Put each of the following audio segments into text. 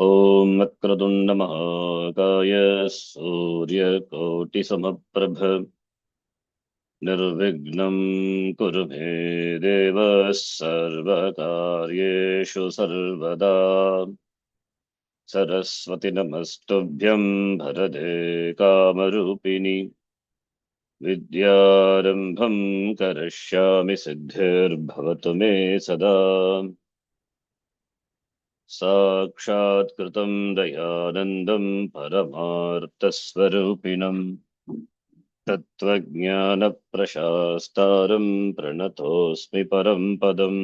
ॐ वक्रतुण्डमहाकाय सूर्यकोटिसमप्रभ निर्विघ्नं कुरु मे देव सर्वकार्येषु सर्वदा। सरस्वती नमस्तुभ्यं भरते कामरूपिणि विद्यारम्भं करिष्यामि सिद्धिर्भवतु मे सदा। साक्षात्कृतं दयानन्दं परमार्थस्वरूपिणम् तत्त्वज्ञानप्रशास्तारं प्रणतोऽस्मि परं पदम्।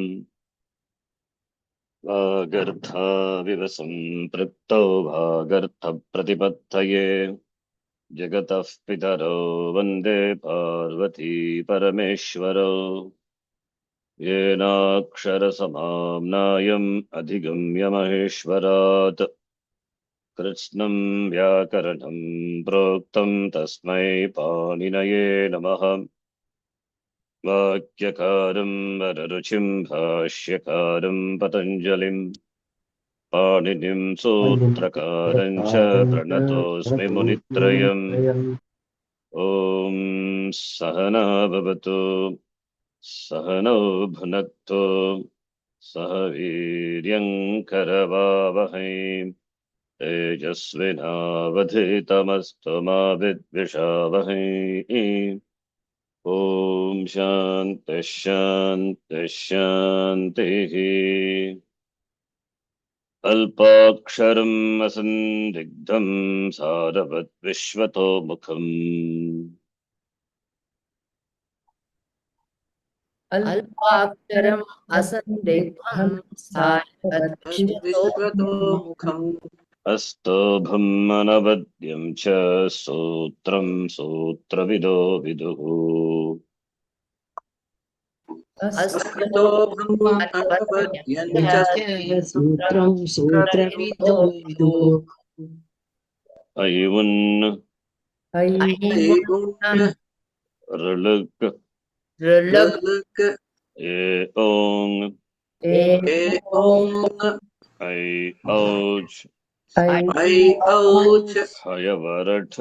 वागर्थाविव सम्पृक्तौ वागर्थप्रतिपत्तये जगतः पितरौ वन्दे पार्वती परमेश्वरौ। येनाक्षरसमाम्नायम् अधिगम्य महेश्वरात् कृत्स्नं व्याकरणं प्रोक्तं तस्मै पाणिनये नमः। वाक्यकारं वररुचिं भाष्यकारं पतञ्जलिं पाणिनिं सूत्रकारं च प्रणतोऽस्मि मुनित्रयम्। ॐ सहना भवतु सहनौ भुनक्तु सह वीर्यं करवावहै तेजस्विनावधीतमस्तु मा विद्विषावहै। ॐ शान्तिः शान्तिः शान्तिः। अल्पाक्षरम् असन्दिग्धं सारवत् विश्वतोमुखम् अल्पाक्षरम् असन्दिग्धं सारवत् अस्तोभम् अनवद्यं च सूत्रं सूत्रविदो विदुः। अस्तोभम् अनवद्यं च सूत्रं सूत्रविदो विदुः। ऐवुन् ऋलुक् ए ओङ् ऐ औच् हयवरट्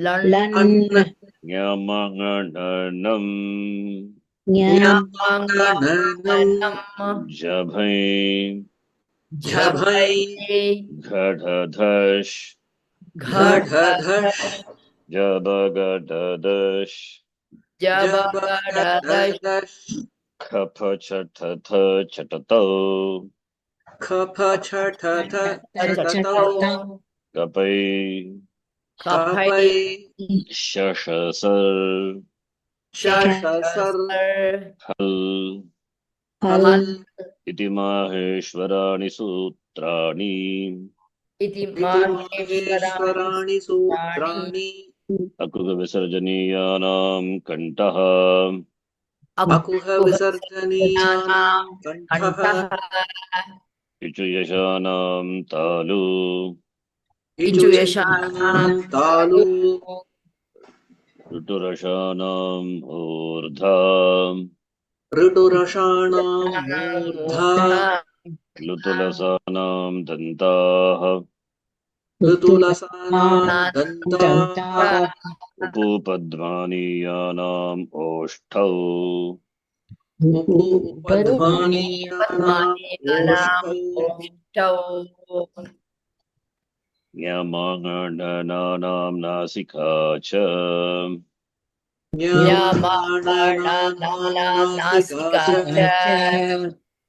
लन् ञमङणनम् जभै घढधश् जबगडदश् खफछठथ छटतौ कपै शशसर् हल् इति माहेश्वराणि सूत्राणि अकुहविसर्जनीयानां कण्ठः इचुयशानां तालु ऋटुरशानां ऊर्धा लुतुलसानां दन्ताः उपपद्मानीयानाम् ओष्ठौ ञमङणनानां नासिका च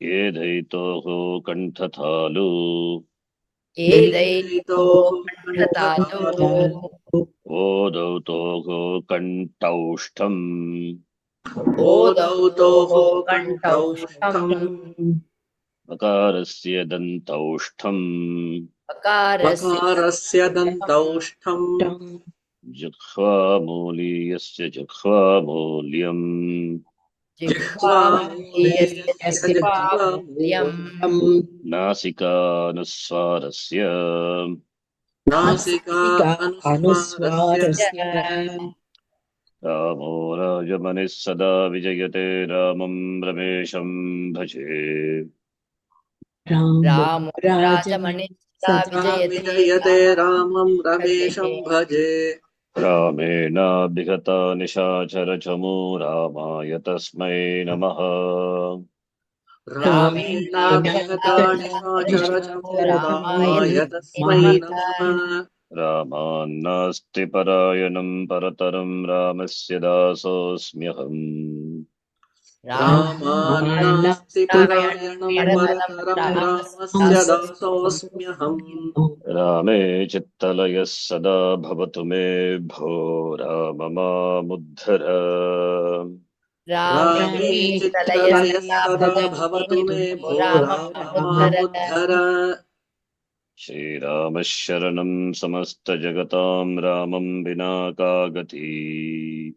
एधैतोः कण्ठतालु ओदौतोः कण्ठौष्ठम् अकारस्य दन्तौष्ठम् जिह्वामूलीयस्य जिह्वामूल्यम् नासिकानुस्वारस्य रामो राजमनिः सदा विजयते रामं रमेशं भजे। रामो राजमणिर्यदा विजयते विजयते रामं रमेशं भजे। रामेणाभिगता निशाचरचमू रामाय तस्मै नमः। रामेणाभिहता निशाचरचमो रामाय तस्मै नमः। रामान्नास्ति परायणं परतरं रामस्य दासोऽस्म्यहम्। रामान्नास्ति परायणं परतरं रामस्य दासोऽस्म्यहम्। रामे चित्तलयः सदा भवतु मे भो राम मामुद्धर। रामे चित्तलयः सदा भवतु मे भो राम मामुद्धर। श्रीरामः शरणं समस्तजगतां रामं विना का गति।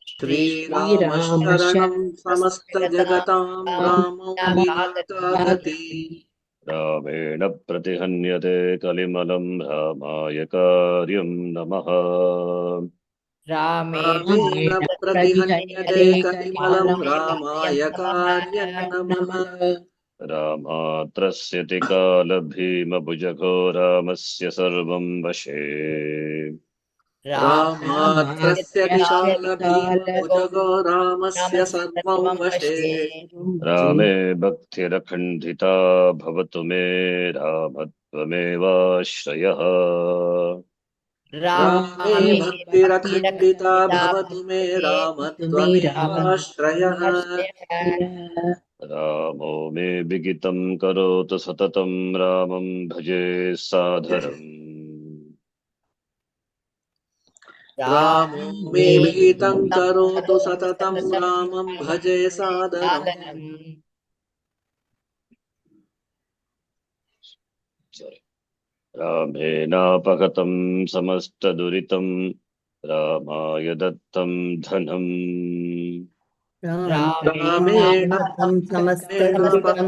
श्रीरामः शरणं समस्तजगतां रामं विना का गतिः। रामेण प्रतिहन्यते कलिमलं रामाय कार्यं नमः। रामेण प्रतिहन्यते कलिमलं रामाय कार्यं नमः। रामात्रस्यति कालभीमभुजघो रामस्य सर्वं वशे। रामात्रस्यति कालभीमभुजगो रामस्य सर्वं वशे। रामे भक्तिरखण्डिता भवतु मे रामत्वमेवाश्रयः। रामे भक्तिरखण्डिता भवतु मे रामत्वमेवाश्रयः। रामो मे विगितं करोतु सततं रामं भजे सादरम्। रामो मे विहितं करोतु सततं रामं भजे सादरम्। रामेणापहतं समस्तदुरितं रामाय दत्तं धनम्। रामेण समस्तदुरितं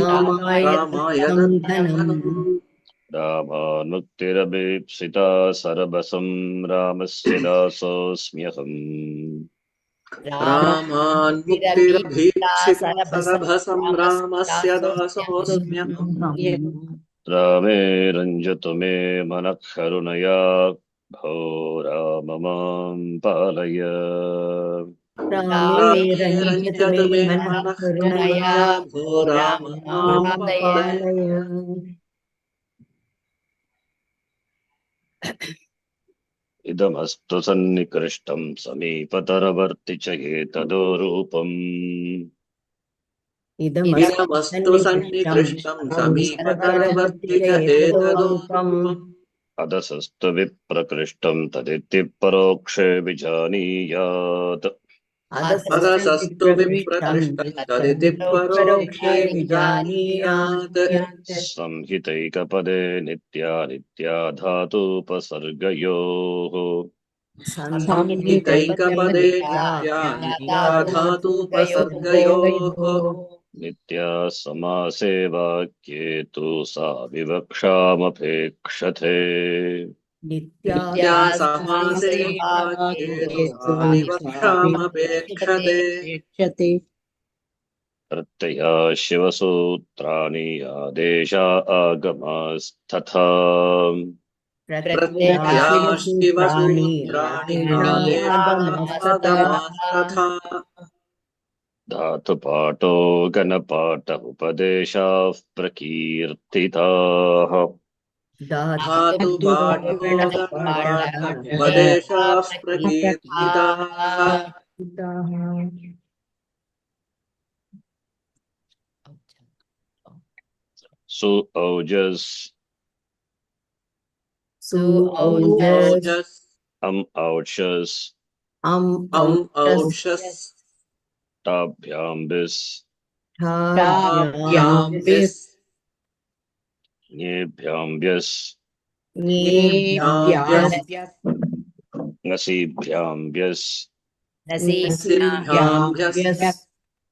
रामाय दत्तं धनम्। रामानुत्तिरभीप्सिता सरबसं रामस्य दासोऽस्म्यहम्। रामान्मुक्तिरभीप्सिता सरभसं रामस्य दासोऽस्म्यहम्। रामे रञ्जतु मे मनः करुणया भो राम मां पालय। रामे रञ्जतु मे मनः करुणया भो राम मां पालय। इदमस्तु सन्निकृष्टं समीपतरवर्ति च एतदोरूपम्। इदमस्तु सन्निकृष्टं समीपतरवर्ति च एतदोरूपम्। अदसस्तु विप्रकृष्टं तदिति परोक्षे विजानीयात्। अदसस्तु विप्रकृष्टं तदिति परोक्षे विजानीयात्। संहितैकपदे नित्या धातूपसर्गयोः। संहितैकपदे नित्या धातूपसर्गयोः। नित्या समासे वाक्ये तु सा विवक्षामपेक्षते। नित्या समासे वाक्ये तु सा विवक्षामपेक्षते। प्रत्यया शिवसूत्राणि आदेशा आगमास्तथा। प्रत्यया शिवसूत्राणि आदेशा आगमास्तथा। धातुपाठो गणपाठ उपदेशाः प्रकीर्तिताः। धातुपाठो गणपाठ उपदेशाः प्रकीर्तिताः। सुऔजस् सुऔजस् औषस् औषस् ताभ्याम्बिस् ताभ्याम्बिस् ङेभ्याम्ब्यस् ङेभ्याम्ब्यस् ङसीभ्याम्ब्यस् ङसिभ्याम्ब्यस्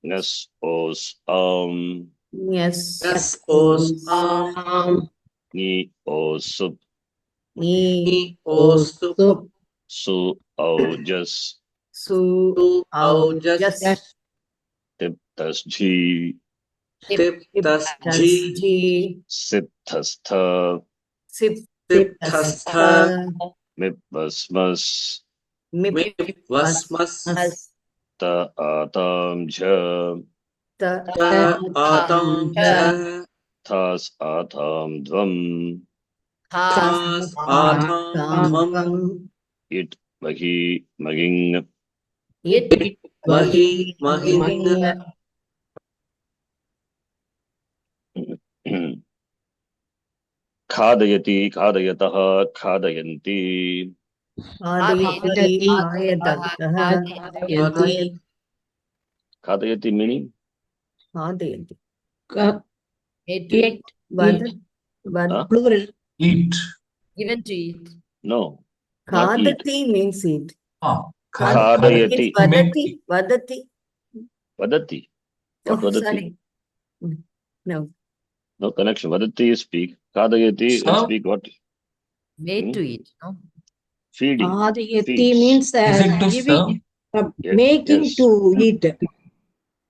ङस् ओस् आम् ङस् ओस् आम् ङि ओसुप् ङि ओसुप् सु औजस् सुऔजस् तिप्तस्झी Siptasji. Sipthastha. Sipthastha. Mipvasmas. Mipvasmas. Ta atam jha. Ta atam jha. Thas atam dvam. Thas atam dvam. It vahi maging. It vahi mahing. Khadayati, khadayatah, khadayanti. Khadayati, khadayati. Khadayati meaning? Khadayati. Eat. Huh? Plural. Eat. Given to eat. No, not eat. Khadati means eat. Khadayati. Vadati. Vadati. Vadati. What Oh, vadati? sorry. No. No connection. Vadati is speak. Khadayati and Serve. speak what? Made to eat. No? Feeding. Khadayati Feeds. means Is it to giving, serve? making Yes. to eat.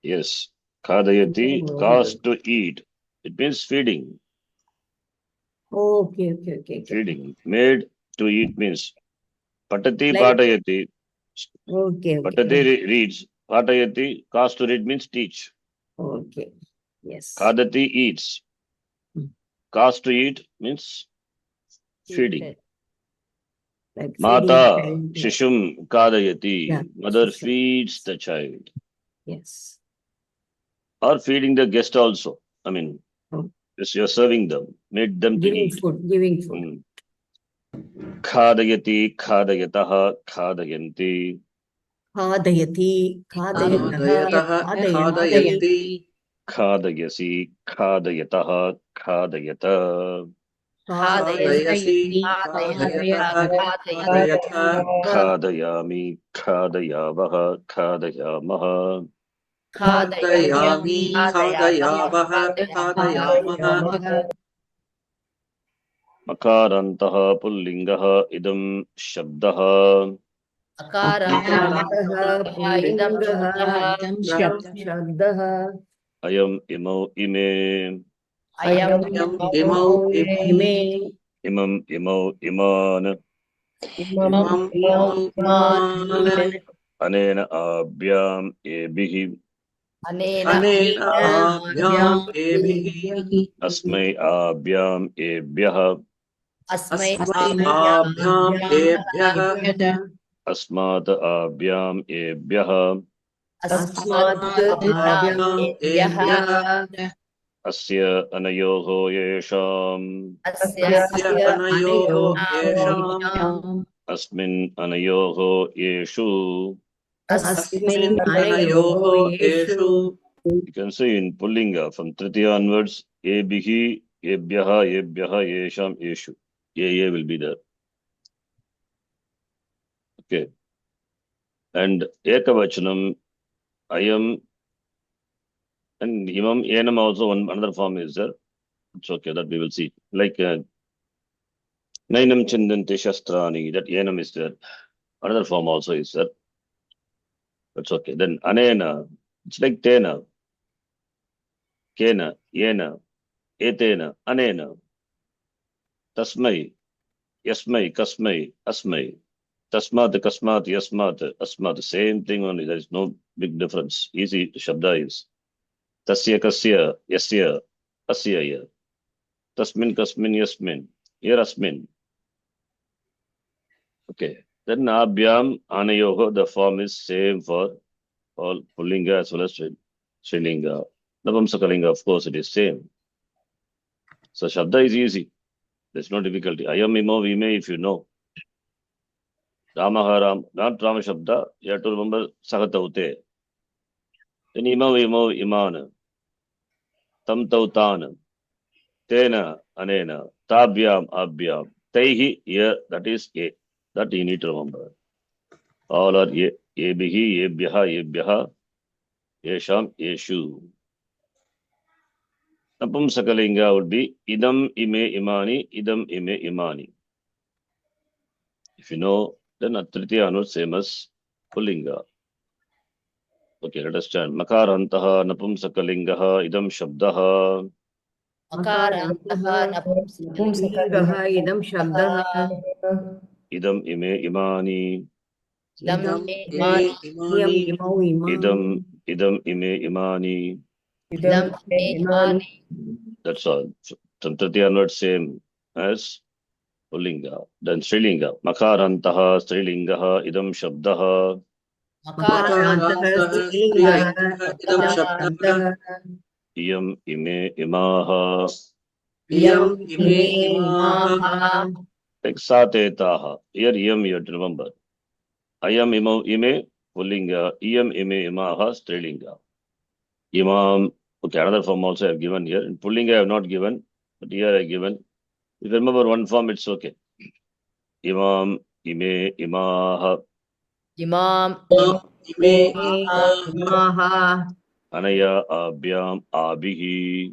Yes. Khadayati, cause to eat. It means feeding. Okay. Feeding. Made to eat means patati, Like- patayati. Okay. Patati reads. Patayati, cause to read means teach. Okay. Yes. Khadati eats. Cause to eat means feeding. Like Mata feeding. shishum kadayati. Yeah, Mother shishum. feeds the child. Yes. Or feeding the guest also. I mean, Oh. yes, you're serving them. Made them to Giving eat. food. Khadayati, khadayatah, khadayanti. Khadayati. Khadayatah, Khadayanti. Khadayasi, khadayatah, khadayata. Khadayasi. khadayatah. Khadayami, khadayavah, khadayamaha. Khadayami. Khadayavah, khadayamaha. Makarantah pullingah idam shabdah. Shabdah. Ayam imau ime. Ayam Imau ime. Imam imau iman. Imam iman. Anena abhyam ebihi. Anena abhyam ebihi. Asmai abhyam ebhyah. Asmai abhyam ebhyah. Asmat abhyam ebhyah. Asmat abhyam ebhyah. Asya anayoho yesham. Asya anayoho yesham. Asmin anayoho yeshu. Asmin anayoho yeshu. You can say in Pullinga from Tritiya onwards, ebihi, ebhyaha, ebhyaha, yesham, yeshu. Ye will be there. Okay. And ekavachanam, ayam, and imam, enam also another form is there. It's okay, that we will see. Like nainam chindanti shastrani, that enam is there. Another form also is there. That's okay. Then anena, it's like tena, kena, yena, etena, anena, tasmai, yasmai, kasmai, asmai. Tasmat, kasmat, yasmat, asmat. Same thing only. There is no big difference. Easy shabda is. Tasya, kasya, yasya, asya, ya. Tasmin, kasmin, yasmin. Here asmin. Okay. Then abhyam, anayoho, the form is same for all Pullinga as well as Srilinga. Navamsakalinga, of course, it is same. So shabda is easy. There's no difficulty. Ayam imo vime, if you know. Ramaharam, not Rama Shabda, you have to remember Sagataute. Then imo imana. Tam tautan. Tena anena. Tabhyam abhyam. Taihi, here, that is a. That you need to remember. All are ebihi, ebhyaha, ebhyaha, yesham, yeshu. Napumsakalinga would be idam ime imani, idam ime imani. If you know, then Atritiya Anu same as Pullinga. Okay, let us chant. Makarantah napumsakalingah idam shabdah. Makarantah लिङ्गः इदं शब्दः Idam ime imani. Idam idam imani. इयम् imani इमौ इमाम् Idam ime imani. Idam imani. That's all. From Tritiya onwards, same as Pullinga. Then Strilinga. Makarantah Strilingaha idam shabdaha. मकारान्तः makarantah स्त्रीलिङ्गः strilingaha idam इदं shabdah शब्दः Iyam ime imaha. iyam ime इमे imaha इमाः Like Satetaha. Here iyam you have to remember. Ayam ime Pullinga. Iyam ime imaha Strilinga. Imam. Okay, another form also I have given here. In Pullinga I have not given, but here I have given. If you remember one form, it's okay. Imam, ime, imaha, Imam. ime इमे imaha इमाः anaya, abhyam, abihi,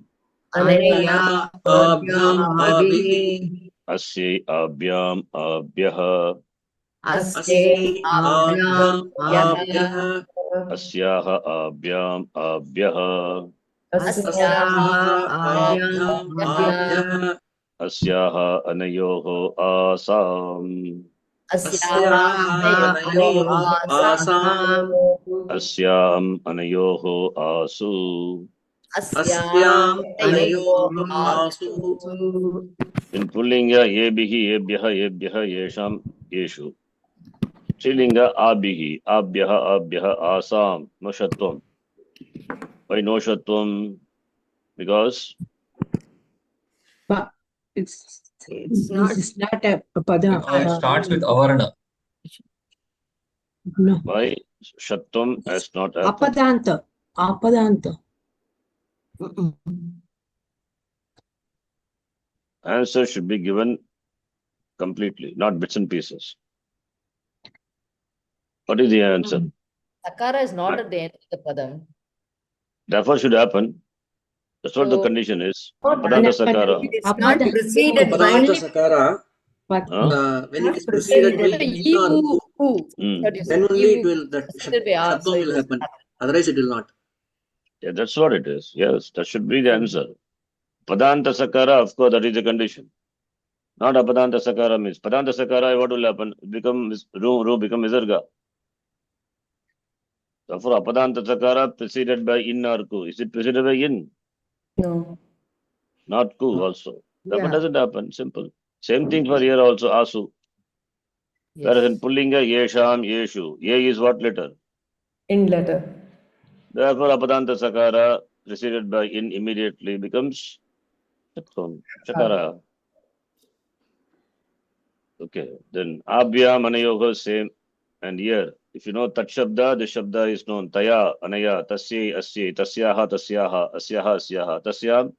अनया anaya आभ्याम् abhyam आभिः abihi asye, abhyam, abhyaha, अस्यै अस्यै आभ्याम् abhyam आभ्यः abhyah asyaha, abhyam, abhyaha, अस्याः अस्याः आभ्याम् abhyam आभ्यः abhyah asyaha, anayoho, asam, अस्याः अस्याः अनयोः अनयोः Assam Assam asyam, anayoho, asu. अस्याम् अनयोः आसु आसु In Pullinga, yebihi, yebhyaha, yebhyaha, yesham, yeshu. Strilinga, abhihi, abhyaha, abhyaha, asam, no shatvam. Why no shatvam? Because But it's It's this not is not a pada. It starts with avarna. No. why shatvam has not happened. Apadanta. Apadanta. Answer should be given completely, not bits and pieces. What is the answer? Sakara is not at the end of the padam. Therefore should happen. That's what the So- condition is. Padanta sakara. It's not preceded by Padanta sakara But Huh? when it is preceded by in or who, What you then say? only it will that Preceded by R, so shabdam it will doesn't happen. happen. Otherwise, it will not. Yeah, that's what it is. Yes, that should be the answer. Padanta sakara, of course, that is the condition. Not apadanta sakara means. Padanta sakara, what will happen? Become room become visarga. Therefore, apadanta sakara preceded by in or ku. Is it preceded by in? No. Not ku also. Therefore, Yeah. doesn't happen. Simple. Same thing for here also, asu. Whereas in Yes. Pullinga, yesham, yeshu. Ye is what letter? In letter. Therefore, apadanta sakara preceded by in immediately becomes shatvam, shakara. Okay. Then abhya, manayoga, same. And here, if you know tat shabda, the shabda is known. Taya, anaya, tasye, asye, tasyaha, tasyaha, asyaha, asyaha, tasyam,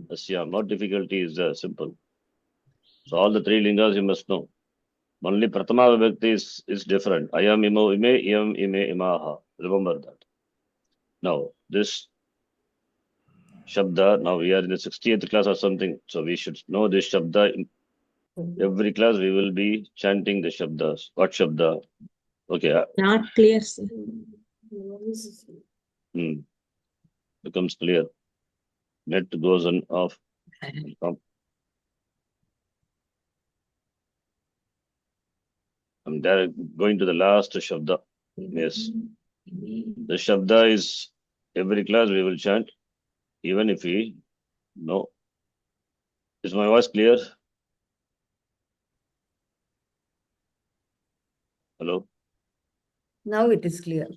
asyam. What difficulty is there? Simple. So all the three lingas you must know. Only Pratama Vibhakti is different. Ayam imo ime, iyam ime imaha. Remember that. Now, this Shabda, now we are in the 60th class or something, so we should know this Shabda. In every class we will be chanting the Shabdas. What Shabda? Okay, not clear, sir. becomes clear. Net goes on off. I'm there going to the last Shabda. Yes. The Shabda is every class we will chant, even if we know. Is my voice clear? Hello? Now it is clear.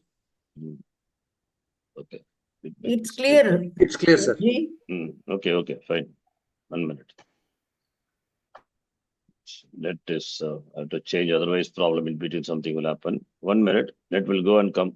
Okay. It's clear. It's clear, sir. Okay, fine. 1 minute. Net is, I have to change, otherwise problem in between something will happen. 1 minute, net will go and come.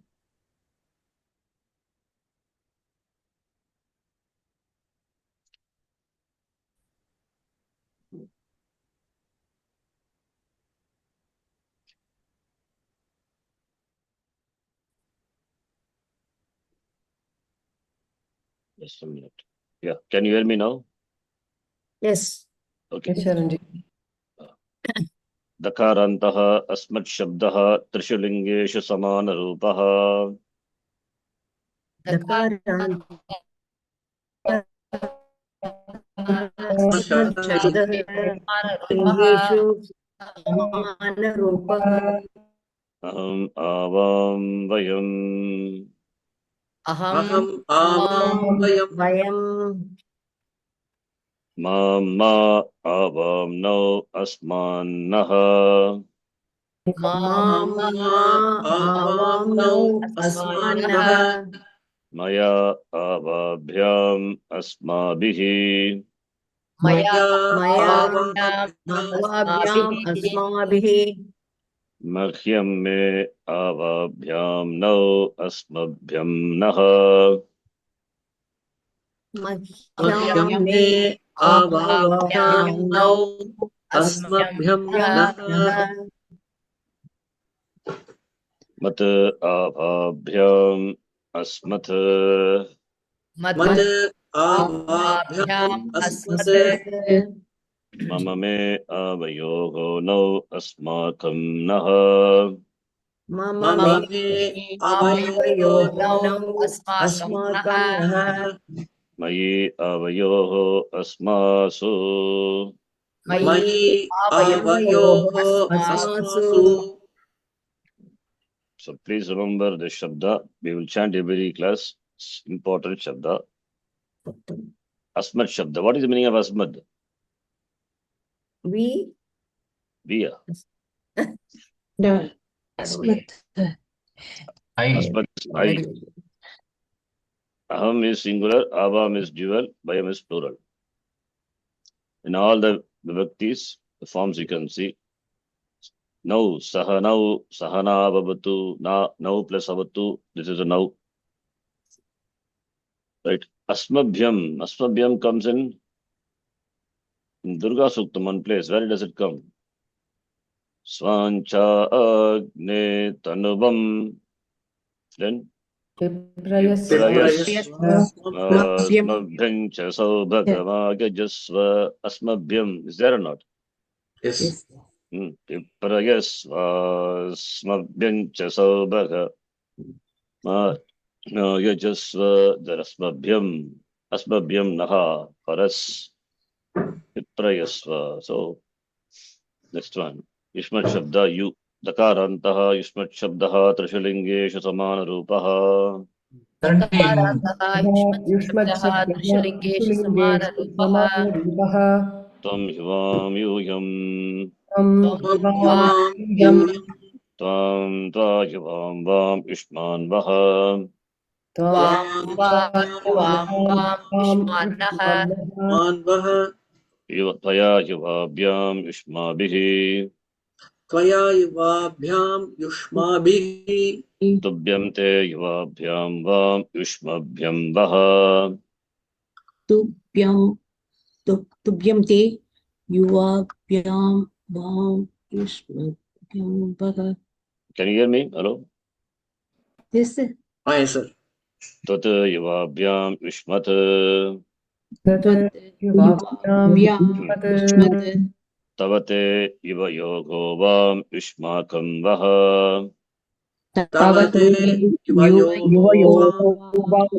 Just a minute. Yeah, can you hear me now? Yes. Okay. Sharanji. Dakarantaha asmat shabdaha trishulingeshu samana rupaha दकारान्त लिङ्गेषु समानरूपः अहम् आवां वयम् अहम् आवां वयम् वयम् मां मा आवां नौ अस्मान्नः मां मा आवाम्नौ अस्मान्नः मया आवाभ्याम् अस्माभिः मया मया आवाभ्याम् आवाभ्याम् अस्माभिः मह्यं मे आवाभ्यां नौ अस्मभ्यं नः मह्यं मे आवाभ्याम् नौ अस्मभ्यं अस्मभ्यं नः नः मत् आवाभ्याम् अस्मत् मत् मत् आवाभ्याम् अस्मत् मम मे आवयोः नौ अस्माकं नः मम मम मे मे आवयोः आवयोः नौ अस्माकं अस्माकं नः नः मयि आवयोः अस्मासु मयि आवयोः आवयोः अस्मासु अस्मासु So please remember this shabda. We will chant every class. It's important shabda. Asmad shabda. What is the meaning of asmad? we Via. The Asmat. Asmad is I. Aham is singular. Avam is dual. Vayam is plural. In all the vibhaktis, the forms you can see. Now, sahana vavatu, now plus avatu. This is a now. Right. Asmabhyam comes in Durga Suktam, one place. Where does it come? Swancha agne tanuvam. Then Asmabhyam cha saubhagavagajasva. Asmabhyam. Is there or not? yes Viprayasva asmabhyam cha saubhaga. Yajasva asmabhyam naha for us. Viprayasva. So next one. Yushmat shabda you. Dakarantaha yushmat shabdaha trishalingeshu samana rupaha. युष्मच्छब्दः त्रिशलिङ्गेषु समानरूपः Tvam hivam yuyam. त्वं युवां यूयं Tvam tva hivam vam yushman vaha. त्वां वां युष्मान्नः मान्वः Tvaya yuvabhyam yushmabhihi. त्वया युवाभ्यां युष्माभिः Tubhyam te yuvabhyam vam yushmabhyam vaha. Tubhyam te yuvabhyam vam yushmabhyam vaha. Can you hear me? Hello? Yes, sir. yes sir Tat yuvabhyam yushmat. Yuvabhyam yushmat. Tavate iva yogo vam yushmakam vaha. तव ते युवयोः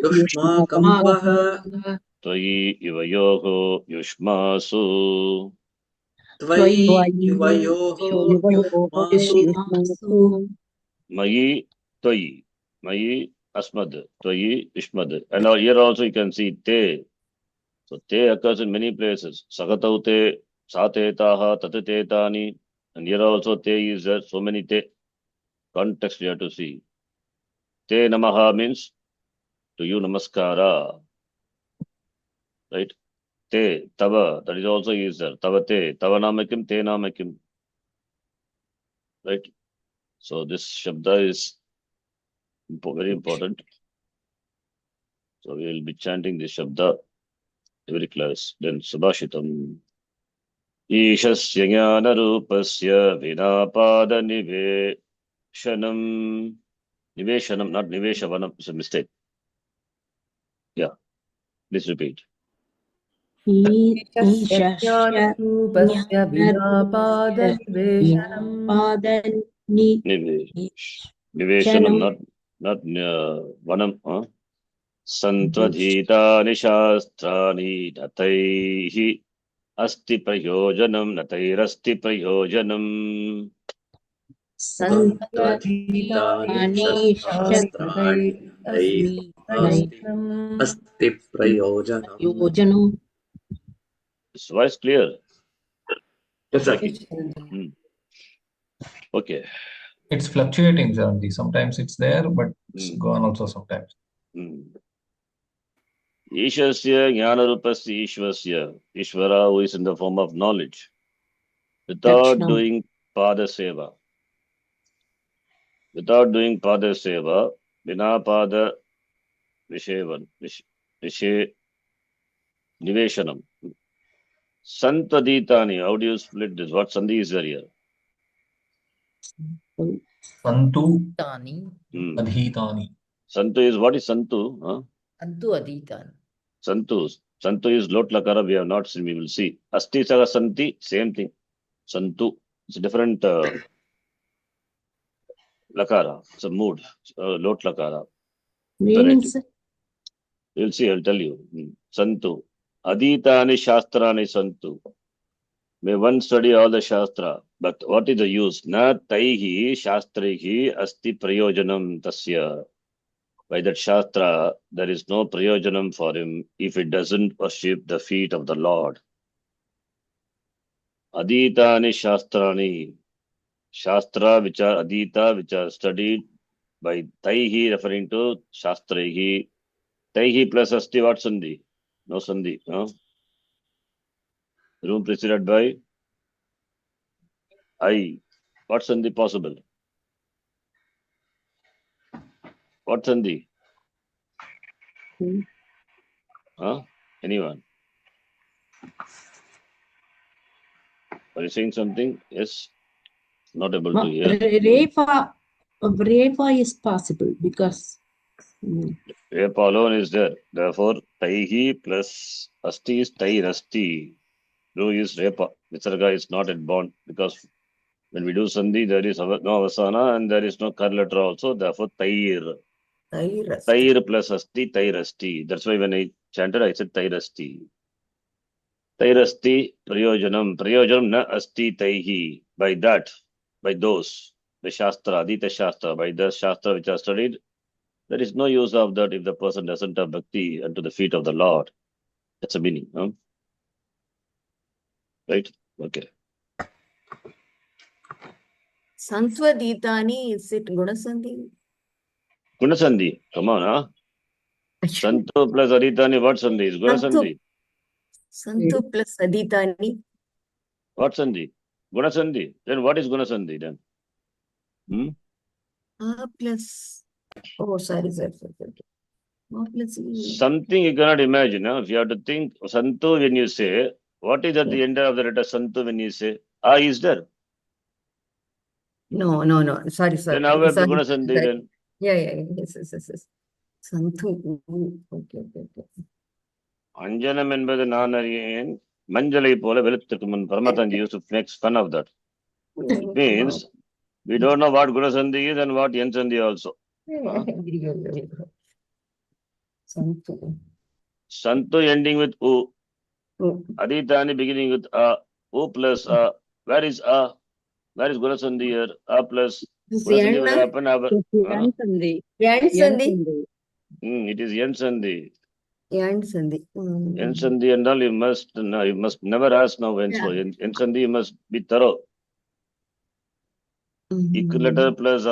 युष्माकं वः Tvayi iva yogo yushmasu. त्वयि युवयोः युष्मासु Mayi tvayi. Mayi asmad. Tvayi yushmad. And now here also you can see te. So te occurs in many places. Sagatau te, satetaha, tatatani. And here also te is there. So many te. Context you have to see. Te namaha means to you namaskara. Right? Te, tava, that is also is there. Tava te, tava namakim, te namakim. Right? So this shabda is very important. So we will be chanting this shabda every class. Then Subhashitam. Ishasya jnana rupasya vinapada niveshanam. Niveshanam, not niveshavanam. It's a mistake. Yeah. Please repeat. ज्ञानरूपस्य विनापादनिवेशनम् Niveshanam, not vanam. Santvadhitani shastrani nataihi asti prayojanam natairasti prayojanam. सन्त्वधीतानि शस्त्राणि नैव अस्ति प्रयोजनम् योजनम्. Is voice clear? Yes, sir. Hmm. Okay. It's fluctuating, Sandhi. Sometimes it's there, but it's gone also sometimes. Ishasya jnanarupasya ishvasya. Ishvara, who is in the form of knowledge, without Dakshinam. doing pada seva. Without doing pada seva, vina pada vishevan, niveshanam. Santaditani, how do you split this? What sandhi is there here? Santu Tani. adhitani. Santu is, what is santu? Huh? Antu aditani. Santu. Santu is lot lakara, we have not seen, we will see. Asti saga santi, same thing. Santu. It's a different lakara. It's a mood. Lot lakara. Meanings? You'll see, I'll tell you. Santu. Aditani shastrani santu. May one study all the shastra, but what is the use? Na taihi shastrihi asti prayojanam tasya. By that shastra, there is no prayojanam for him if it doesn't worship the feet of the Lord. Aditani shastrani. Shastra which are adita, which are studied by taihi, referring to shastrihi. Taihi plus asti, what sandhi? No sandhi. No? Room preceded by I. What sandhi possible? What sandhi? Huh? Anyone? Are you saying something? Yes. Not able to hear. Refa is possible because Repa alone is there. Therefore, taihi plus asti is tairasti. Ru is repa. Visarga is not at bond because when we do sandhi, there is no avasana and there is no kar letter also. Therefore, tair. Tair plus asti, tairasti. That's why when I chanted, I said tairasti. Tairasti prayojanam. Prayojanam na asti taihi. By that, by those, the shastra, adita shastra, by the shastra which are studied, there is no use of that if the person doesn't have bhakti unto the feet of the Lord. That's a meaning. Huh? Right? Okay. Santvaditani, is it Gunasandhi? Gunasandhi. Come on, huh? Santu plus aditani, what sandhi is? Gunasandhi. Santu plus aditani. What sandhi? Gunasandhi. Then what is Gunasandhi then? Plus. Oh, sorry. Plus something you cannot imagine. Huh? If you have to think, Santu when you say, what is at the end of the letter Santu when you say? Is there? No. Sorry. Then how have to Gunasandhi then? Yeah. Yes. Santu. Okay. Anjanam என்பது நான் அறியேன் மஞ்சளை போல வெளுத்திருக்கும் முன் Paramatanji used to make fun of that. It means we don't know what Gunasandhi is and what Yansandhi also. Santu ending with U. Aditani beginning with A. U plus A. Where is A? Where is Gunasandhi here? A plus. Gunasandhi will happen. Yansandhi. It is Yansandhi. Yansandhi. Yansandhi and all you must never ask now when so. Yansandhi you must be thorough. Equal letter plus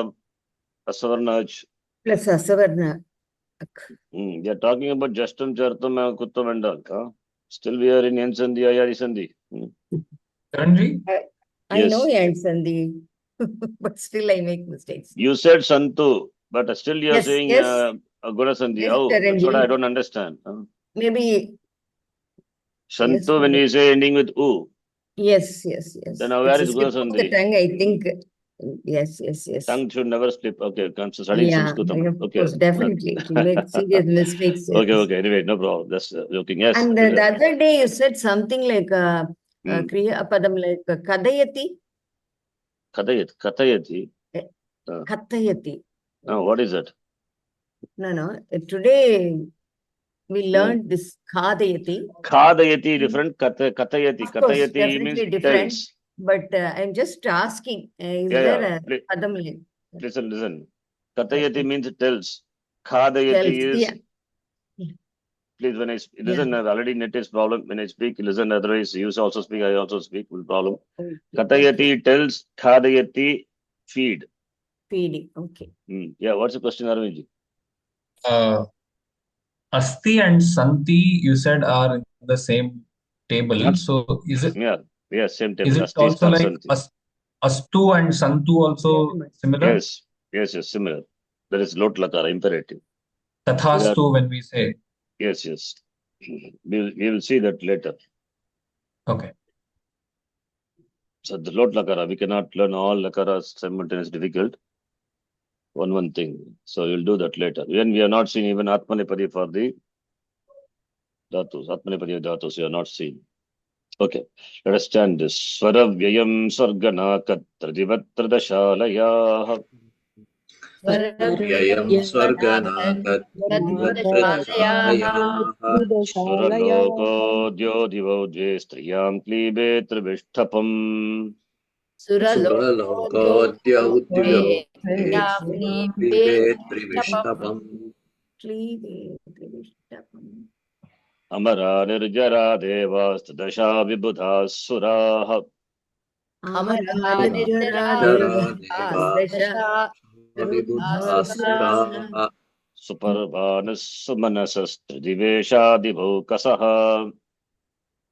Asavarnaj. Plus Asavarna. We are talking about Justum, Chartum, Kuttum and all. Huh? Still we are in Yansandhi, Ayari Sandhi. Karanji? I know Yansandhi, but still I make mistakes. You said Santu, but still you are saying Gunasandhi. Yes, How? That's what I don't understand. Maybe. Santu when you say ending with U. Yes. Then where is It's a slip of Gunasandhi? the tongue, I think. Yes. Tongue should never slip. Okay, comes to studying Sanskritam. Of Okay. course, definitely. To make serious mistakes. Yes. Okay. Anyway, no problem. That's joking. Yes. And the other day you said something like Kriya Padam, like Kadayati. Katayati. Katayati. What is that? No. Today we learned this khadayati. Khadayati different, katayati. Of course, Katayati means definitely different. tells. But I'm just asking, is Yeah, there yeah. a padam like Listen. Katayati Okay. means tells. Khadayati tells? is, Yeah. please, when I listen, I've already net is problem. When I speak, listen, otherwise you also speak, I also speak, will problem. Okay. Katayati tells, khadayati feed. Feeding. Okay. Yeah, what's the question, Arvind? Asti and Santi, you said, are in the same table. Yeah. So is it Same is table. it Asti is also like Santi. Astu and Santu also Very much. similar? Yes, similar. There is lot lakara, imperative. Tathastu when we say. Yes. We will see that later. Okay. So the lot lakara, we cannot learn all lakaras simultaneously, difficult. One thing. So you'll do that later. When we are not seen even Atmanepadi for the dhatus. Atmanepadi dhatus, you are not seen. Okay. Let us stand this. Swaravyayam sargana katrajivatra dashalayah. Vyayam swarganakatrivadashayaः Suraloko dyo dve striyam klibe trivishthapam. Suralokodyaudyo klibe trivishtapam. Amara nirjara devas dasha vibudha suraha. Amara Jara deva vibudhasuraः Suparvanas sumanasastridiveshadibhau kasaha.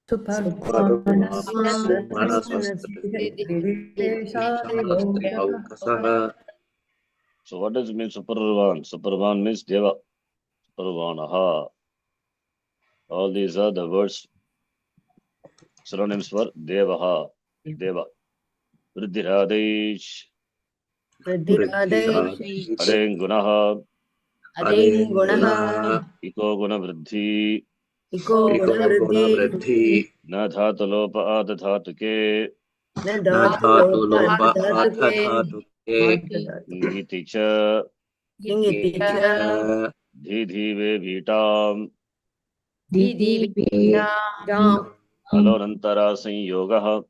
Suparvanas So what does it mean Suparvan? Suparvan means Deva. Suparvanaha. All these are the words, synonyms for Devaha. Deva. Vriddhiradesh. Adeng gunaha. Iko guna vriddhi. Na dhatu lopa adha dhatu ke. Ngiti cha. Dhidhive vitam. Alonantara sanyogaha.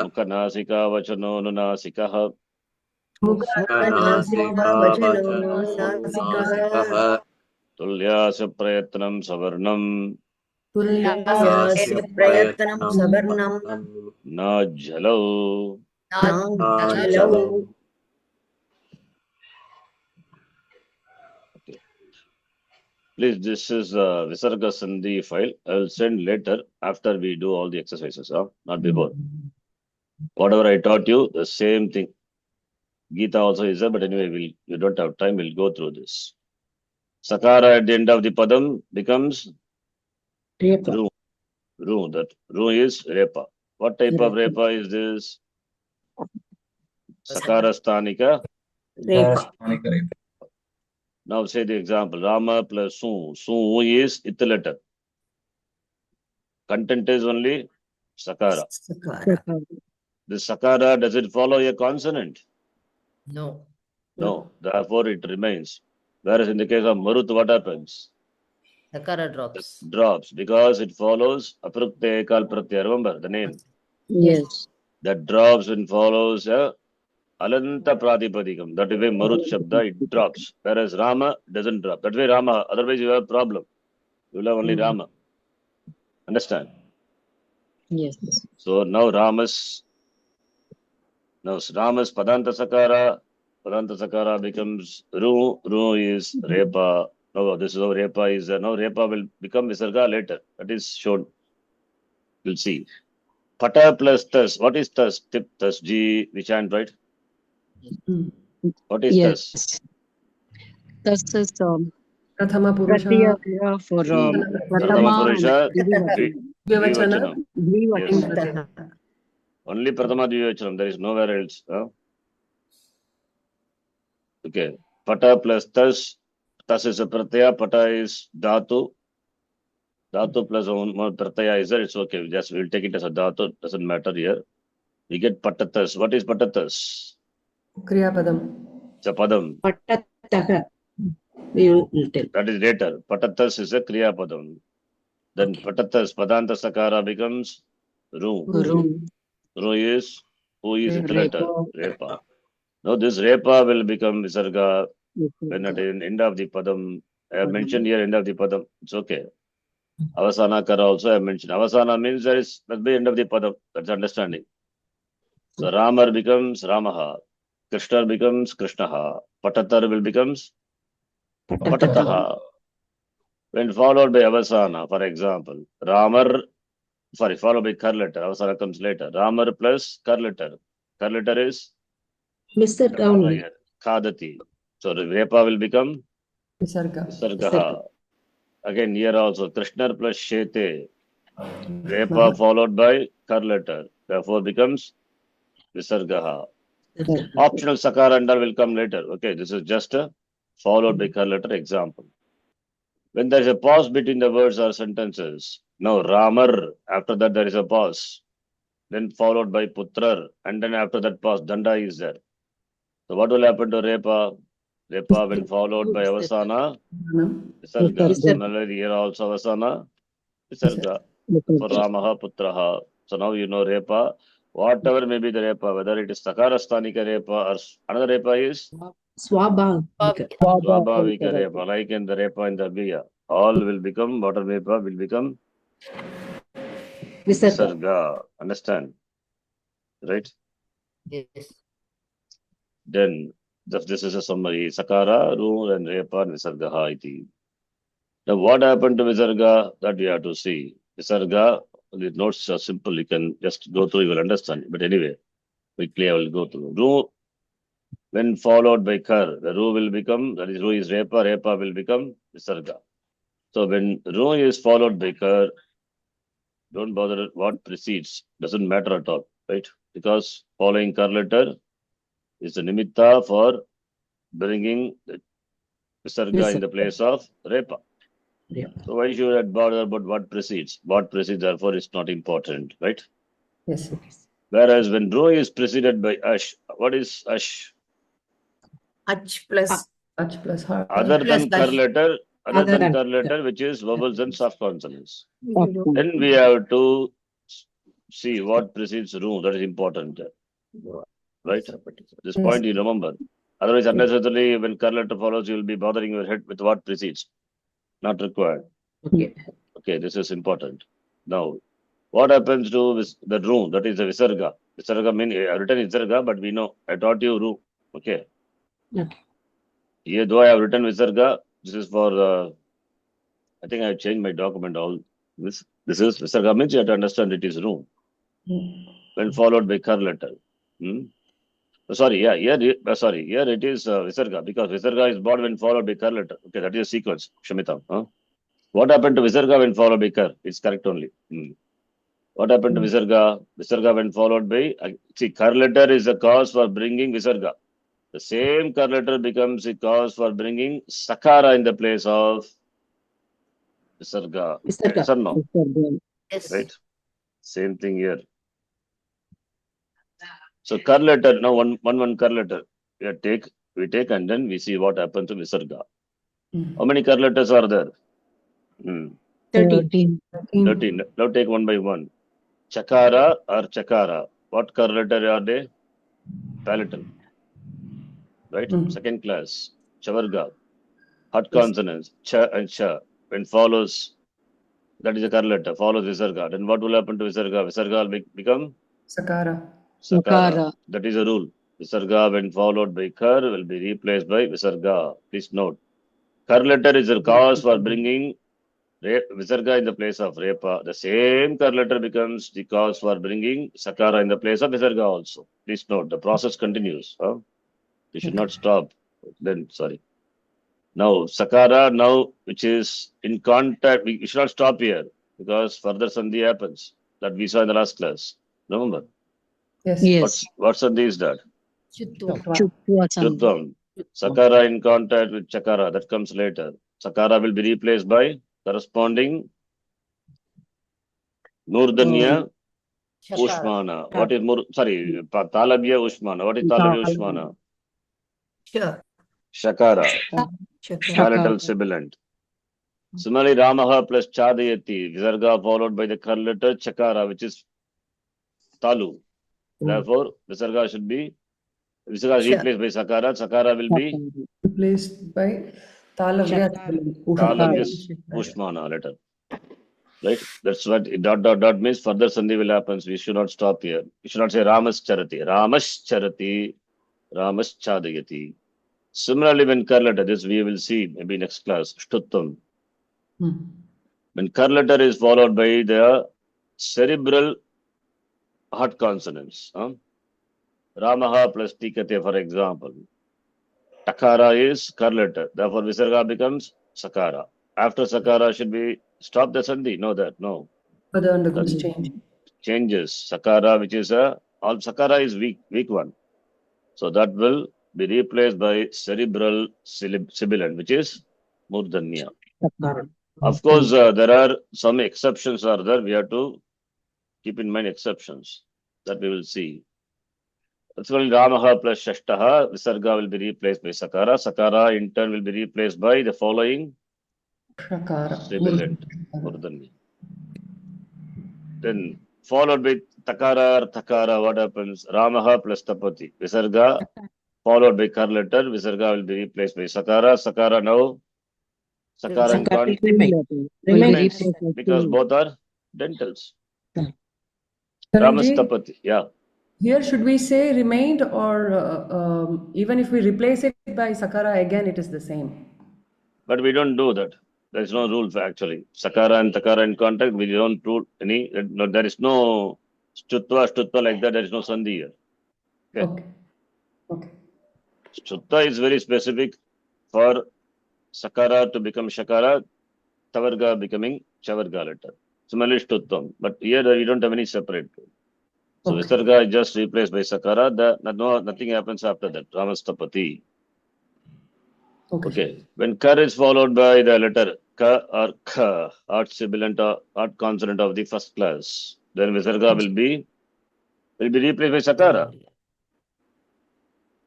Mukhanasika vachano nunasikaha. Tulyasya prayatnam savarnam. Na jhalau. Okay. Please, this is Visarga Sandhi file. I will send later after we do all the exercises, not before. Whatever I taught you, the same thing. Gita also is there, but anyway, you don't have time, we'll go through this. Sakara at the end of the padam becomes Ru. That Ru is Repa. What type of Repa is this? Sakara Stanika. Now say the example. Rama plus Su. Su is ith letter. Content is only Sakara. This Sakara, does it follow a consonant? No. No. Therefore, it remains. Whereas in the case of Marut, what happens? Sakara drops. Drops because it follows Aprukte Ekal Pratyaya. Remember the name? Yes. That drops and follows Alanta Pratipadikam. That way Marut Shabda, it drops. Whereas Rama doesn't drop. That way Rama, otherwise you have a problem. You will have only Rama. Understand? Yes. So now Rama's Padanta Sakara becomes Ru. Ru is Repa. No, this is how Repa is. Now Repa will become Visarga later. That is shown. You'll see. Pata plus Tas. What is Tas? Tip Tas G. We chant, right? What is Tas? This is Prathama Purusha. Pratyaya for Prathama Purusha. Dvivachanam. Yes. Only Prathama Dvivachanam. There is nowhere else. Okay. Pata plus Tas. Tas is a Pratyaya. Pata is Dhatu. Dhatu plus one more Pratyaya is there. It's okay. We'll take it as a Dhatu. Doesn't matter here. We get Patatas. What is Patatas? Kriyapadam. It's a Padam. Pattataha. We will tell. That is later. Patatas is a Kriya Padam. Then Patatas, Padanta Sakara becomes Ru. Ru. Ru is, who is with the letter? Repa. Repa. Now this Repa will become Visarga when at the Visarga. end of the Padam. I have mentioned here end of the Padam. It's okay. Avasana Kara also I have mentioned. Avasana means there is must be end of the Padam. That's understanding. So Ramar becomes Ramaha. Krishna becomes Krishnaha. Patatar will becomes Patataha. When followed by Avasana, for example, followed by Kar letter. Avasana comes later. Ramar plus Kar letter. Kar letter is Visarga only. Kadati. So the Repa will become Visarga. Sargaha. Again, here also Krishna plus Shete. Repa followed by Kar letter. Therefore becomes Visargaha. Optional Sakara and all will come later. Okay, this is just a followed by Kar letter example. When there is a pause between the words or sentences, now Ramar, after that there is a pause, then followed by Putrar, and then after that pause, Danda is there. So what will happen to Repa? Repa when followed by Avasana, Visarga. Similarly, here also Avasana, Visarga. For Ramaha, Putraha. So now you know Repa. Whatever may be the Repa, whether it is Sakarasthanika Repa or another Repa is Swabhavika. Swabhavika Repa, like in the Repa in the Biya. All will become, water Repa will become Visarga. Visarga. Understand? Right? Yes. Then this is a summary. Sakara, Ru, and Repa, and Visargaha iti. Now what happened to Visarga? That we have to see. Visarga, the notes are simple. You can just go through, you will understand. But anyway, quickly I will go through. Ru, when followed by Kar, the Ru will become, that is Ru is Repa, Repa will become Visarga. So when Ru is followed by Kar, don't bother what precedes. Doesn't matter at all, right? Because following Kar letter is the nimitta for bringing the Visarga in the place of Repa. Yeah. So why should I bother about what precedes? What precedes, therefore, is not important, right? Yes. Whereas when Ru is preceded by Ash, what is Ash? Ach plus Ach plus har. Other plus than Kar Ash. letter, Other than Kar letter, which is vowels and soft consonants. Soft Then we have to see what precedes Ru. That is important, right? This point you remember. Otherwise, unnecessarily, when Kar letter follows, you will be bothering your head with what precedes. Not required. Okay. Okay, this is important. Now, what happens to the Ru? That is the Visarga. Visarga means I have written Visarga, but we know I taught you Ru. Okay. Okay. Here, though I have written Visarga, this is for I think I have changed my document. All this is Visarga means you have to understand it is Ru. When followed by Kar letter. Sorry, yeah, here it is Visarga because Visarga is brought when followed by Kar letter. Okay, that is a sequence. Shamita. What happened to Visarga when followed by Kar? It's correct only. What happened to Visarga? Visarga when followed by, see, Kar letter is the cause for bringing Visarga. The same Kar letter becomes a cause for bringing Sakara in the place of Visarga. Visarga. Yes or no? Yes. Right? Same thing here. So Kar letter, now one Kar letter. We take and then we see what happens to Visarga. How many Kar letters are there? 13. 13. Now take one by one. Chakara or Chakara. What Kar letter are they? Palatal. Right? Second class. Chavarga. Hot consonants. Cha and Cha. When follows, that is a Kar letter. Follows Visarga. Then what will happen to Visarga? Visarga will become Sakara. Sakara. That is a rule. Visarga when followed by Kar will be replaced by Visarga. Please note. Kar letter is a cause for bringing Visarga in the place of Repa. The same Kar letter becomes the cause for bringing Sakara in the place of Visarga also. Please note, the process continues. You should not stop. Then, sorry. Now, Sakara, now, which is in contact, we should not stop here because further Sandhi happens that we saw in the last class. Remember? Yes. What Sandhi is that? Chutwa. Chutvam. Sakara in contact with Chakara, that comes later. Sakara will be replaced by corresponding Murdanya Ushmana. What is Talabya Ushmana? What is Talabya Ushmana? Sure. Shakara, Shakara. palatal sibilant. Similarly, Ramaha plus Chadayati, Visarga followed by the kar letter Chakara, which is Talu. Therefore, Visarga should be, Visarga is Sure. replaced by Sakara. Sakara will be Replaced by Talavya. Talavya Pushmana letter. Right? That's what dot means. Further Sandhi will happen. We should not stop here. We should not say Ramas Charati. Ramas Charati, Ramas Chadayati. Similarly, when kar letter, this we will see maybe next class, Shtuttam. When kar letter is followed by the cerebral heart consonants, Ramaha plus Tikate, for example. Takara is kar letter. Therefore, Visarga becomes Sakara. After Sakara should be stop the Sandhi. No, that no. Other undergoes change. Changes. Sakara, which is all Sakara is weak one. So that will be replaced by cerebral sibilant, which is Murdanya. Of course, there are some exceptions are there. We have to keep in mind exceptions that we will see. That's why Ramaha plus Shashtaha, Visarga will be replaced by Sakara. Sakara in turn will be replaced by the following Shakara. sibilant, Murdanya. Then followed by Takara or Takara, what happens? Ramaha plus Tapati. Visarga followed by kar letter. Visarga will be replaced by Sakara. Sakara now. Sakara and Kon remains because both are dentals. Ramas Charanji, Tapati. Yeah. here should we say remained or even if we replace it by Sakara again, it is the same. But we don't do that. There is no rule actually. Sakara and Takara in contact, we don't rule any. No, there is no Stutva like that. There is no Sandhi here. Okay. Okay. Stutta is very specific for Sakara to become Shakara, Tavarga becoming Chavarga letter. Similarly, Stuttam. But here we don't have any separate rule. So Okay. Visarga is just replaced by Sakara. Nothing happens after that. Ramastapati. Okay. When Kar is followed by the letter Ka or Kha, art sibilant or art consonant of the first class, then Visarga will be replaced by Sakara.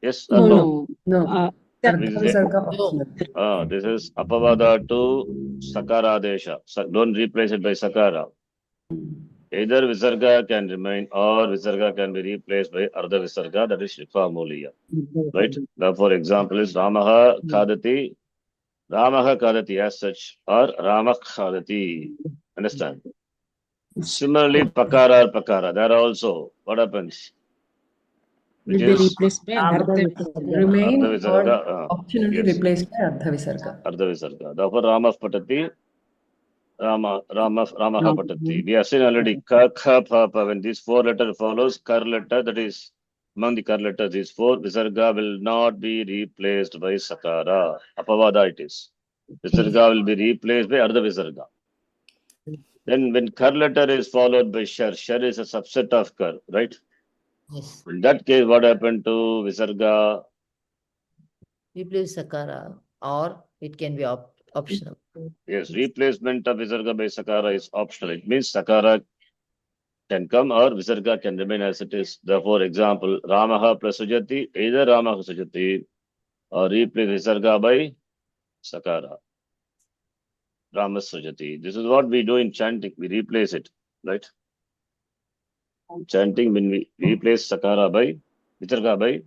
Yes or no? No. Visarga optional. This is Apavada to Sakara Desha. Don't replace it by Sakara. Either Visarga can remain or Visarga can be replaced by Ardha Visarga, that is Shrifa Muliya. Right? Now, for example, is Ramaha Kadati as such, or Ramak Kadati. Understand? Similarly, Pakara or Pakara, there also, what happens? Which Will be is replaced by Ardha Remain Ardha Visarga. or optionally Yes. replaced by Ardha Visarga. Ardha Visarga. Therefore, Ramah Patati, Ramaha Patati. We have seen already Ka, Kha, Pa, Pa. When these four letters follows, Kar letter, that is among the Kar letters, these four, Visarga will not be replaced by Sakara. Apavada it is. Visarga will be replaced by Ardha Visarga. Then when Kar letter is followed by Shar is a subset of Kar, right? Yes. In that case, what happened to Visarga? Replace Sakara or it can be optional. Yes, replacement of Visarga by Sakara is optional. It means Sakara can come or Visarga can remain as it is. Therefore, example, Ramaha plus Sujati, either Ramaha Sujati or replace Visarga by Sakara. Rama Sujati. This is what we do in chanting. We replace it, right? Chanting, when we replace Sakara by Visarga by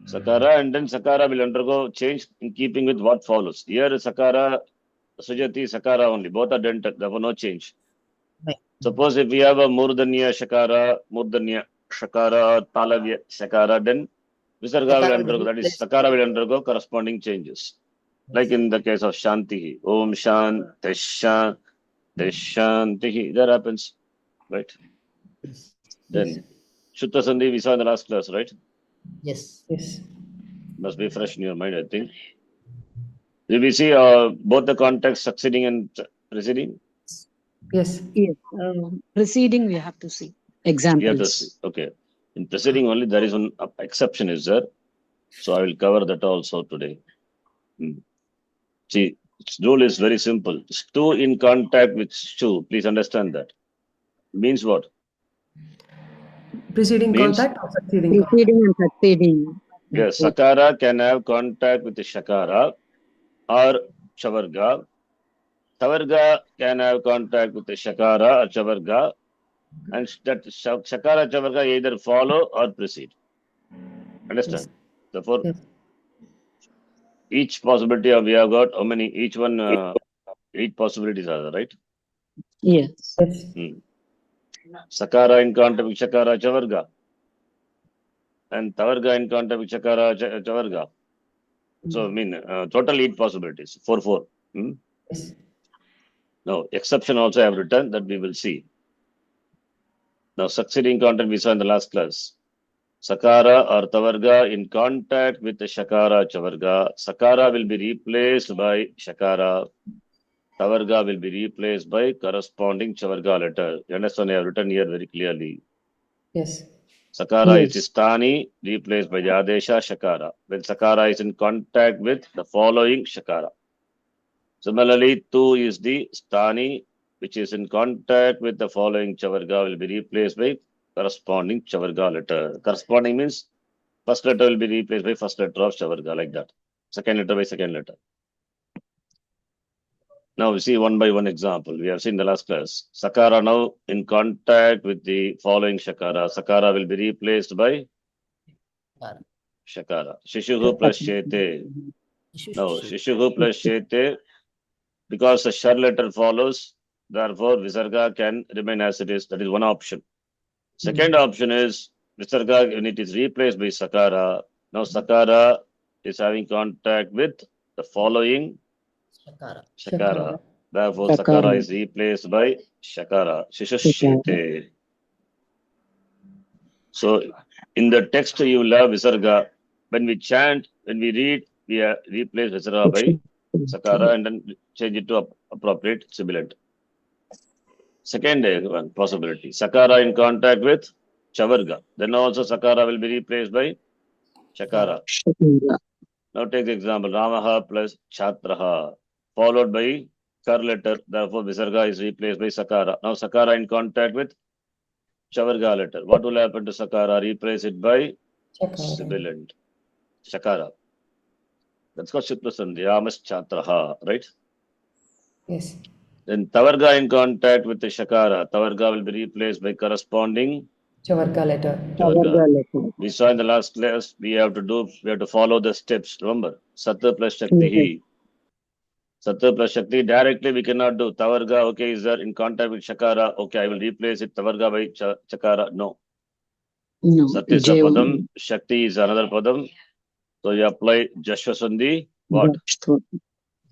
Sakara, and then Sakara will undergo change in keeping with what follows. Here, Sakara, Sujati, Sakara only. Both are dental, therefore no change. Right. Suppose if we have a Murdanya Shakara, or Talavya Shakara, then Visarga will undergo, that is Sakara will undergo corresponding changes. Like in the case of Shantihi. Om Shanti Shantihi. That happens. Right? Then Shutta Sandhi we saw in the last class, right? Yes. Yes. Must be fresh in your mind, I think. Did we see both the context succeeding and preceding? Yes. Yes. Preceding we have to see examples. We have to see. Okay. In preceding only there is one exception is there. So I will cover that also today. See, its rule is very simple. Stu in contact with Stu. Please understand that. Means what? Preceding Means- contact or succeeding contact? Preceding and succeeding. Yes, Sakara can have contact with the Shakara or Chavarga. Tavarga can have contact with the Shakara or Chavarga, and that Shakara Chavarga either follow or precede. Understand? Therefore, Yes. each possibility of we have got how many? Each one, 8 possibilities are there, right? Yes. Yes. Sakara in contact with Shakara Chavarga, and Tavarga in contact with Shakara Chavarga. So, I mean, total 8 possibilities. 4, 4. Yes. Now, exception also I have written that we will see. Now, succeeding content we saw in the last class. Sakara or Tavarga in contact with the Shakara Chavarga. Sakara will be replaced by Shakara. Tavarga will be replaced by corresponding Chavarga letter. You understand? I have written here very clearly. Yes. Sakara Yes. is Stani, replaced by the Adesha Shakara. When Sakara is in contact with the following Shakara. Similarly, Tu is the Stani, which is in contact with the following Chavarga, will be replaced by corresponding Chavarga letter. Corresponding means first letter will be replaced by first letter of Chavarga, like that. Second letter by second letter. Now we see one by one example. We have seen the last class. Sakara now in contact with the following Shakara. Sakara will be replaced by Shakara. Shishuhu plus Shete. Now Shishuhu plus Shete, because the Shar letter follows, therefore Visarga can remain as it is. That is one option. Second option is Visarga when it is replaced by Sakara. Now Sakara is having contact with the following Shakara. Therefore, Sakara is replaced by Shakara. Shishushete. So, in the text, you will have Visarga. When we chant, when we read, we replace Visarga by Sakara and then change it to appropriate sibilant. Second one possibility. Sakara in contact with Chavarga. Then also Sakara will be replaced by Shakara. Now take the example. Ramaha plus Chatraha. Followed by Kar letter. Therefore, Visarga is replaced by Sakara. Now Sakara in contact with Chavarga letter. What will happen to Sakara? Replace it by sibilant. Shakara. That's called Shukla Sandhi. Ramas Chatraha. Right? Yes. Then Tavarga in contact with the Shakara. Tavarga will be replaced by corresponding Chavarga letter. Chavarga. We saw in the last class, we have to follow the steps. Remember, Sattva plus Shakti. Sattva plus Shakti, directly we cannot do. Tavarga, okay, is there in contact with Shakara? Okay, I will replace it. Tavarga by Chakara. No. Sat is a Padam. Shakti is another Padam. So you apply Jashva Sandhi. What?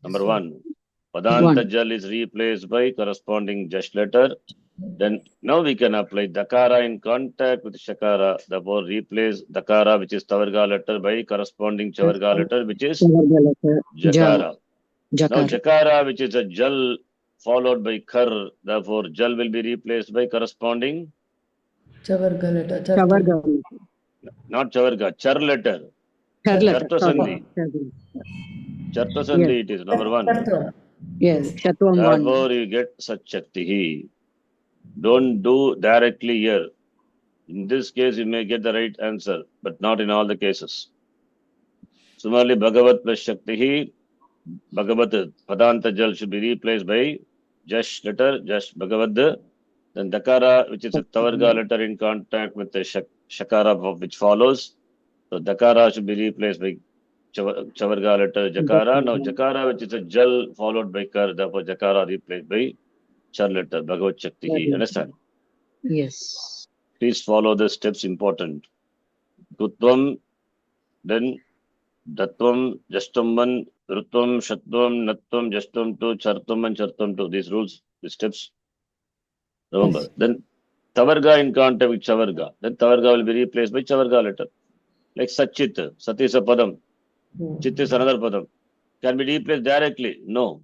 Number 1. Padanta Jal is replaced by corresponding Jash letter. Then now we can apply Dakara in contact with Shakara. Therefore, replace Dakara, which is Tavarga letter, by corresponding Chavarga letter, which is Jakara. Now Jakara, which is a Jal followed by Kar. Therefore, Jal will be replaced by corresponding Chavarga letter. not Chavarga, Char letter. Charta Sandhi. Charta Sandhi it is number 1. Yes. Therefore, you get such Shakti. Don't do directly here. In this case, you may get the right answer, but not in all the cases. Similarly, Bhagavat plus Shakti, Bhagavat Padanta Jal should be replaced by Jash letter, Jash Bhagavad. Then Dakara, which is a Tavarga letter in contact with the Shakara which follows. So Dakara should be replaced by Chavarga letter Jakara. Now Jakara, which is a Jal followed by Kar, therefore Jakara replaced by Char letter, Bhagavat Shakti. Understand? Yes. Please follow the steps important. Kutvam, then Dattvam, Jastamvan, Rutvam, Shatvam, Natvam, Jastam to Chartam and Chartam to. These rules, these steps. Remember. Yes. Then Tavarga in contact with Chavarga. Then Tavarga will be replaced by Chavarga letter. Like Satchit. Sat is a Padam. Chit is another Padam. Can be replaced directly? No.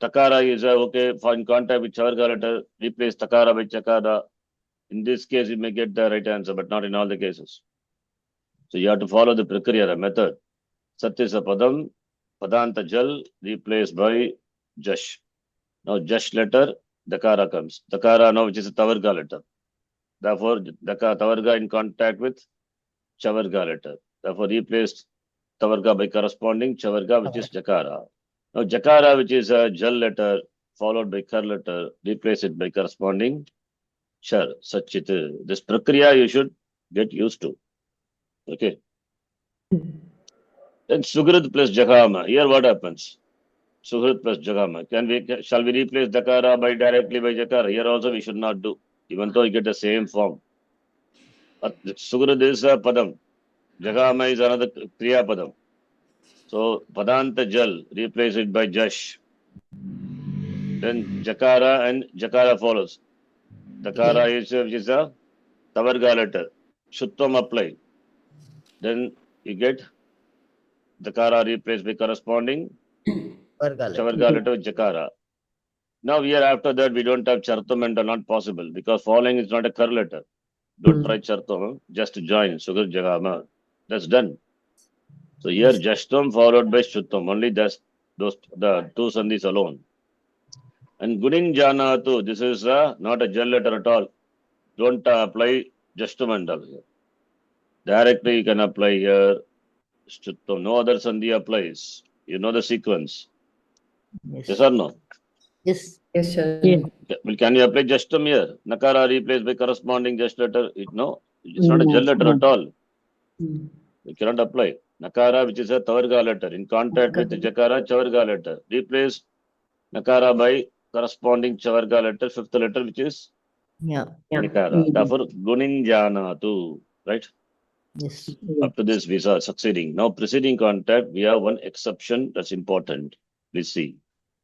Takara is okay for in contact with Chavarga letter. Replace Takara by Chakara. In this case, you may get the right answer, but not in all the cases. So you have to follow the prakriya, the method. Sat is a Padam. Padanta Jal replaced by Jash. Now Jash letter, Dakara comes. Dakara now, which is a Tavarga letter. Therefore, Tavarga in contact with Chavarga letter. Therefore, replaced Tavarga by corresponding Chavarga, which is Jakara. Now, Jakara, which is a Jal letter followed by Kar letter, replace it by corresponding Char, Sachit. This Prakriya you should get used to. Okay. Then Sugrit plus Jagama. Here what happens? Sugrit plus Jagama. Shall we replace Dakara by directly by Jakara? Here also we should not do, even though you get the same form. Sugrit is a Padam. Jagama is another Kriya Padam. So Padanta Jal, replace it by Jash. Then Jakara and Jakara follows. Dakara is which is a Tavarga letter. Shuttam apply. Then you get Dakara replaced by corresponding Chavarga letter with Jakara. Now here after that we don't have Chartam and not possible because following is not a Kar letter. Don't try Chartam, just join Sugar Jagama. That's done. So here Jashtam followed by Shuttam. Only the two sandhis alone. And Gunin Janatu, this is not a Jal letter at all. Don't apply Jashtam and all here. Directly you can apply here Shuttam. No other sandhi applies. You know the sequence. Yes or no? Yes. Yes, sir. Yeah. Well, can you apply Jashtam here? Nakara replaced by corresponding Just letter. No, it's not a Jal letter at all. We cannot apply. Nakara, which is a Tavarga letter, in contact with Jakara, Chavarga letter. Replace Nakara by corresponding Chavarga letter, fifth letter, which is Nikara. Therefore, Gunin Janatu. Right? Yes. Up to this, we are succeeding. Now, preceding contact, we have one exception that's important. Please see.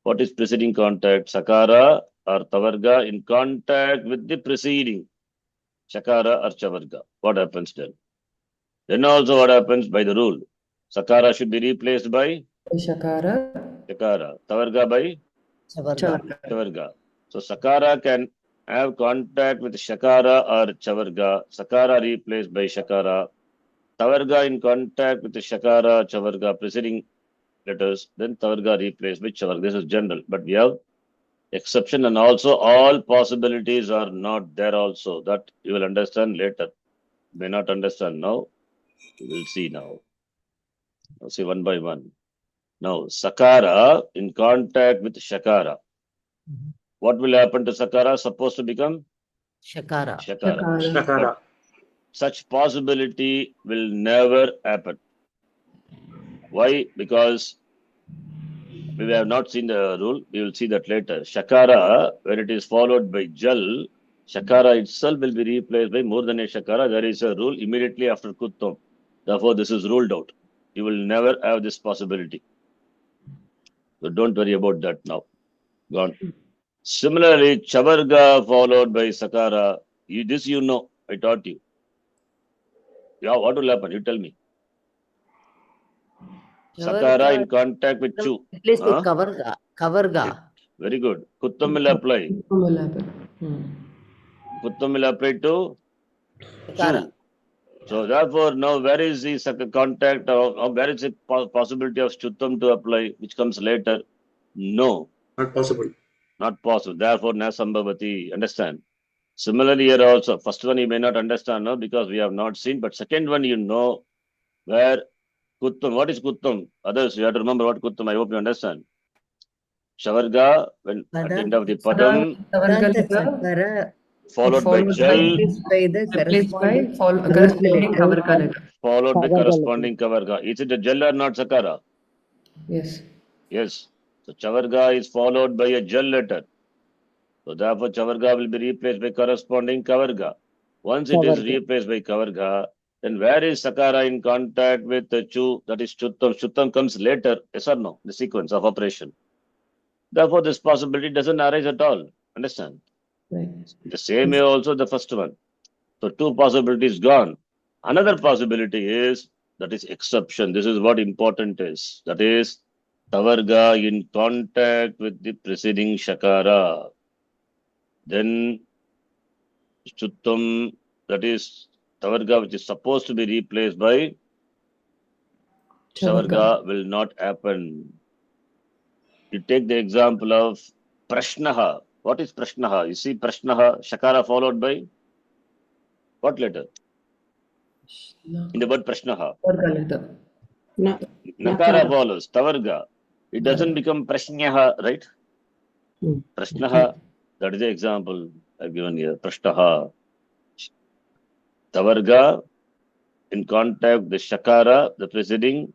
What is preceding contact? Sakara or Tavarga in contact with the preceding Shakara or Chavarga. What happens then? Then also what happens by the rule? Sakara should be replaced by Shakara. Shakara. Tavarga by Chavarga. So Sakara can have contact with Shakara or Chavarga. Sakara replaced by Shakara. Tavarga in contact with the Shakara, Chavarga preceding letters. Then Tavarga replaced by Chavarga. This is general. But we have exception and also all possibilities are not there also. That you will understand later. May not understand now. You will see now. Now see one by one. Now Sakara in contact with Shakara. What will happen to Sakara? Supposed to become Shakara. Shakara. Shakara. Such possibility will never happen. Why? Because we have not seen the rule. We will see that later. Shakara, when it is followed by Jal, Shakara itself will be replaced by more than a Shakara. There is a rule immediately after Kuttam. Therefore, this is ruled out. You will never have this possibility. So don't worry about that now. Gone. Similarly, Chavarga followed by Sakara. This you know. I taught you. Yeah, what will happen? You tell me. Sakara in contact with Chu. Replaced with Kavarga. Very good. Kuttam will apply. Kuttam will apply to Chu. So therefore, now where is the contact or where is the possibility of Chuttam to apply, which comes later? No. Not possible. Not possible. Therefore, Nasambhavati. Understand? Similarly, here also, first one you may not understand now because we have not seen, but second one you know where Kuttam. What is Kuttam? Others, you have to remember what Kuttam. I hope you understand. Shavarga, when at the end of the Padam, followed by Jal, followed by corresponding Kavarga. Is it a Jal or not Sakara? Yes. Yes. So Chavarga is followed by a Jal letter. So therefore Chavarga will be replaced by corresponding Kavarga. Once it is replaced by Kavarga, then where is Sakara in contact with the Chu, that is Chuttam? Chuttam comes later, yes or no? The sequence of operation. Therefore, this possibility doesn't arise at all. Understand? Right. The same way also the first one. So two possibilities gone. Another possibility is, that is exception. This is what important is. That is Tavarga in contact with the preceding Shakara. Then Chuttam, that is Tavarga, which is supposed to be replaced by Shavarga, will not happen. You take the example of Prashnaha. What is Prashnaha? You see Prashnaha, Shakara followed by what letter? In the word Prashnaha. Varga letter. Na- Nakara Nakara. follows. Tavarga. It doesn't become Prashnaha, right? Hmm. Prashnaha. That is the example I've given here. Prashnaha. Tavarga. In contact with the Shakara, the preceding,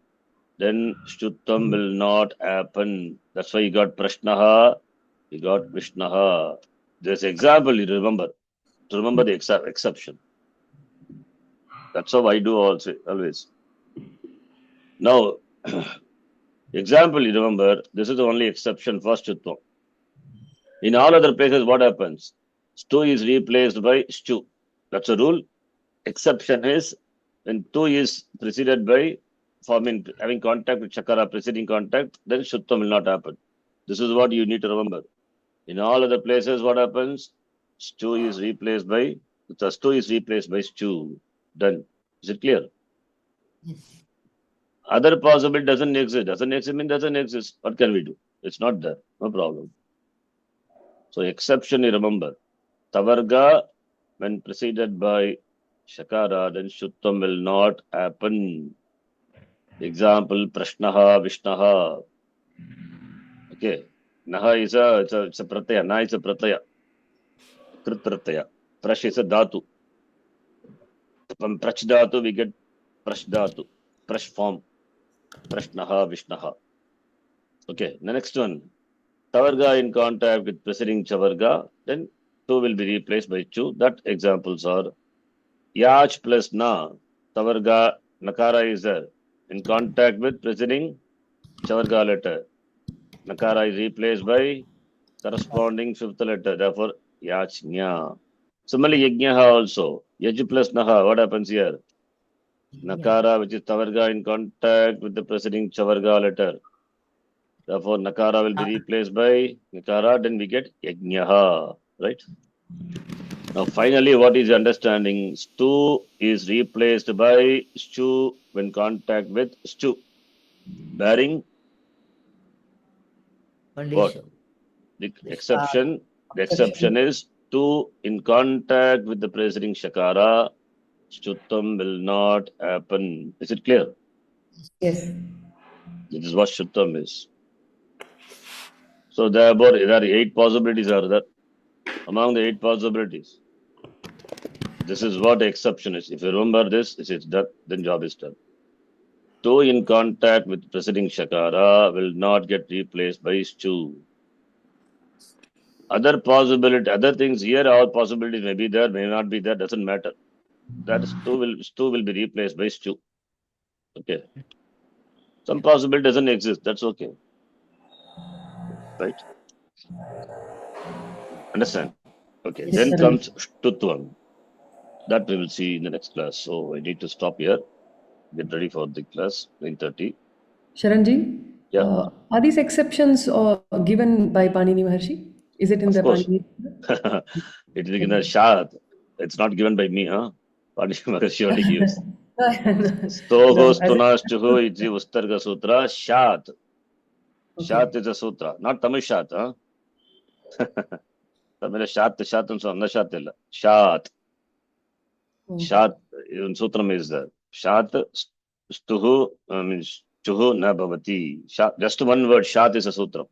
then Shuttam will not happen. That's why you got Prashnaha, you got Vishnaha. There's example, you remember. To remember the exception. That's how I do also, always. Now, example, you remember, this is the only exception for Shuttam. In all other places, what happens? Stu is replaced by Stu. That's a rule. Exception is when Tu is preceded by having contact with Chakara, preceding contact, then Shuttam will not happen. This is what you need to remember. In all other places, what happens? Stu is replaced by Stu. Done. Is it clear? Yes. Other possibility doesn't exist. Doesn't exist means doesn't exist. What can we do? It's not there. No problem. So exception you remember. Tavarga, when preceded by Shakara, then Shuttam will not happen. Example, Prashnaha, Vishnaha. Okay. Naha is it's a pratyaya. Na is a pratyaya. Krit pratyaya. Prash is a dhatu. From prach dhatu, we get prash dhatu. Prash form. Prashnaha, Vishnaha. Okay. The next one. Tavarga in contact with preceding Chavarga, then two will be replaced by chu. That examples are Yach plus na. Tavarga, Nakara is there. In contact with preceding Chavarga letter. Nakara is replaced by corresponding fifth letter. Therefore, Yachnya. Similarly, Yajnaha also. Yaj plus Naha. What happens here? Nakara, which is Tavarga, in contact with the preceding Chavarga letter. Therefore, Nakara will be replaced by Nakara. Then we get Yajnaha. Right? Now, finally, what is the understanding? Stu is replaced by Stu when contact with Stu. Bearing what? Condition. The exception is Stu in contact with the preceding Shakara. Shuttam will not happen. Is it clear? Yes. This is what Shuttam is. So there are 8 possibilities are there. Among the 8 possibilities, this is what the exception is. If you remember this, it's done, then job is done. Two in contact with preceding Shakara will not get replaced by Stu. Other things here, all possibilities may be there, may not be there, doesn't matter. That Stu will be replaced by Stu. Okay. Some possibility doesn't exist, that's okay. Right? Understand? Okay. Yes, Then sir. comes Shtutvam. That we will see in the next class. So I need to stop here. Get ready for the class, 9:30. Sharanji, Yeah. are these exceptions given by Panini Maharshi? Is it in Of the course. Panini? It is in a Shad. It's not given by me, huh? Panini Maharshi only gives. Stoho No, stunastuhu iti Ustarga Sutra, Shat. Shat is a sutra, not Tamil Shat, huh? Tamil Shat and so, Shat illa. Shat. Shat, even sutram is there. Shat, stuhu, means chuhu na bhavati. Shat, just one word, Shat is a sutra.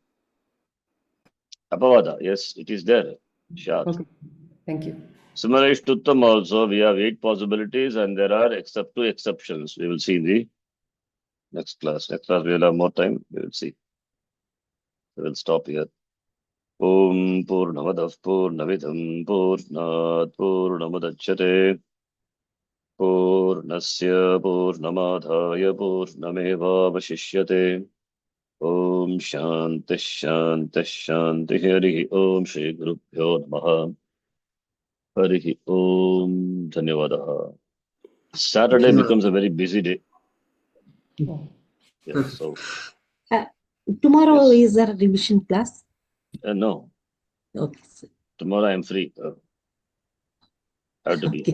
Apavada, yes, it is there. Shat. okay. Thank you. Similarly, Shtuttam also, we have 8 possibilities and there are 2 exceptions. We will see in the next class. Next class, we will have more time. We will see. We will stop here. Om Purnamadav Purnamidam Purnat Purnamudachyate Purnasya Purnamadhaya Purnamevavashishyate Om Shanti Shanti Shanti Harihi Om Shri Gurubhyo Namaha Harihi Om Dhanyavadaha. Saturday becomes a very busy day. Yeah, so Tomorrow yes. is there a revision class? No, Okay, sir. tomorrow I am free. I have to be. Okay,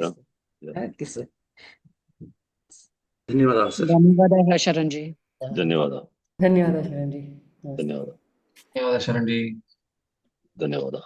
Yeah. sir. Okay, sir. ಧನ್ಯವಾದ sir. ಧನ್ಯವಾದ ಶರಣ್ಜಿ. ಧನ್ಯವಾದ. ಧನ್ಯವಾದ, Sharanji. ಧನ್ಯವಾದ. ಧನ್ಯವಾದ ಶರಣ್ಜಿ. ಧನ್ಯವಾದ.